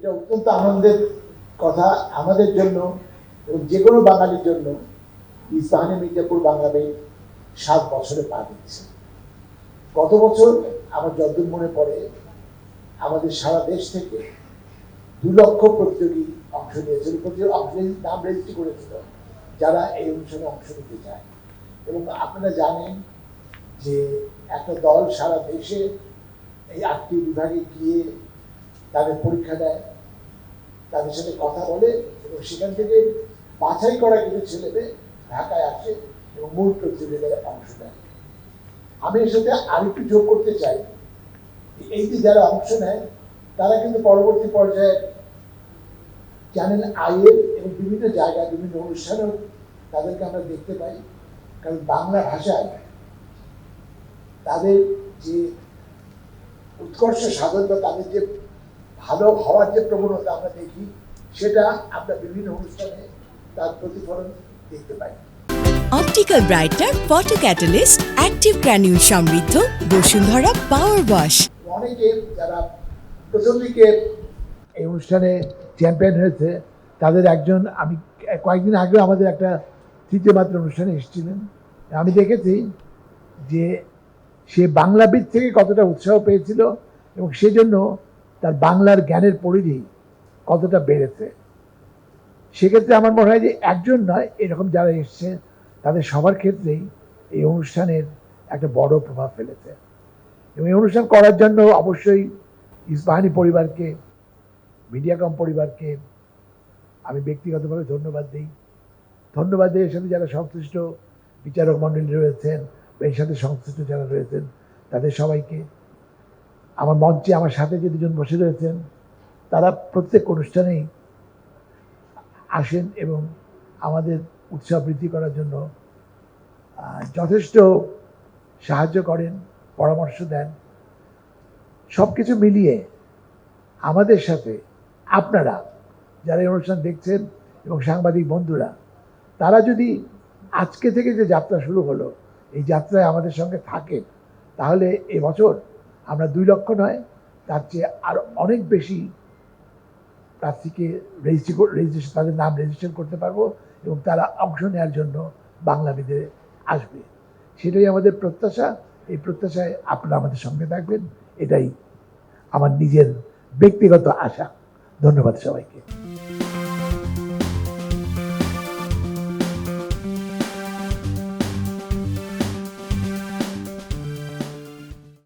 এটা অত্যন্ত আনন্দের কথা আমাদের জন্য এবং যে কোনো বাঙালির জন্য। ইস্পাহানি মির্জাপুর বাংলা ব্যাংক 7 বছরে পা দিচ্ছে। গত বছর আমার যতদূর মনে পড়ে আমাদের সারা দেশ থেকে 2 লক্ষ প্রতিযোগী অংশ নিয়েছিল, নাম রেজিস্ট্রি করেছিল যারা এই অনুষ্ঠানে অংশ নিতে চায়। এবং আপনারা জানেন যে একটা দল সারা দেশে এই 8টি বিভাগে গিয়ে তাদের পরীক্ষা দেয়, তাদের সাথে কথা বলে এবং সেখান থেকে বাছাই করা কিছু ছেলেদের ঢাকায় আসে এবং মূল প্রতিযোগিতায় অংশ নেয়। আমি এর সাথে আরেকটু যোগ করতে চাই, এই যে যারা অংশ নেয় তারা কিন্তু পরবর্তী পর্যায়ে চ্যানেল আইয়ের এবং বিভিন্ন জায়গায় বিভিন্ন অনুষ্ঠানেও তাদেরকে আমরা দেখতে পাই। কারণ বাংলা ভাষায় তাদের যে উৎকর্ষ সাধন বা তাদের যে ভালো হওয়ার যে প্রবণতা আমরা দেখি, সেটা আমরা বিভিন্ন অনুষ্ঠানে তার প্রতিফলন দেখতে পাই। Optical brighter, photo catalyst, active granule সমৃদ্ধ বসুন্ধরা পাওয়ার ওয়াশ। অনেকে যারা প্রথম দিকে এই অনুষ্ঠানে চ্যাম্পিয়ন হয়েছে তাদের একজন, আমি কয়েকদিন আগে আমাদের একটা তৃতীয় মাত্র অনুষ্ঠানে এসেছিলেন। আমি দেখেছি যে সে বাংলাবিদ থেকে কতটা উৎসাহ পেয়েছিল এবং সেজন্য তার বাংলার জ্ঞানের পরিধি কতটা বেড়েছে। সেক্ষেত্রে আমার মনে হয় যে একজন নয়, এরকম যারা এসছে তাদের সবার ক্ষেত্রেই এই অনুষ্ঠানের একটা বড় প্রভাব ফেলেছে। এবং এই অনুষ্ঠান করার জন্য অবশ্যই ইস্পাহানি পরিবারকে, মিডিয়াকম পরিবারকে আমি ব্যক্তিগতভাবে ধন্যবাদ দিই। ধন্যবাদ দিই এর সাথে যারা সংশ্লিষ্ট বিচারক মণ্ডলী রয়েছেন বা এর সাথে সংশ্লিষ্ট যারা রয়েছেন তাদের সবাইকে। আমার মঞ্চে আমার সাথে যে দুজন বসে রয়েছেন তারা প্রত্যেক অনুষ্ঠানেই আসেন এবং আমাদের উৎসাহ বৃদ্ধি করার জন্য যথেষ্ট সাহায্য করেন, পরামর্শ দেন। সব কিছু মিলিয়ে আমাদের সাথে আপনারা যারা এই অনুষ্ঠান দেখছেন এবং সাংবাদিক বন্ধুরা, তারা যদি আজকে থেকে যে যাত্রা শুরু হলো এই যাত্রায় আমাদের সঙ্গে থাকেন, তাহলে এবছর আমরা 2 লক্ষ নয়, তার চেয়ে আরও অনেক বেশি প্রার্থীকে রেজিস্ট্রেশন, তাদের নাম রেজিস্ট্রেশন করতে পারবো এবং তারা অংশ নেওয়ার জন্য বাংলাবিদে আসবে। সেটাই আমাদের প্রত্যাশা। এই প্রত্যাশায় আপনারা আমাদের সঙ্গে থাকবেন, এটাই আমার নিজের ব্যক্তিগত আশা। ধন্যবাদ সবাইকে।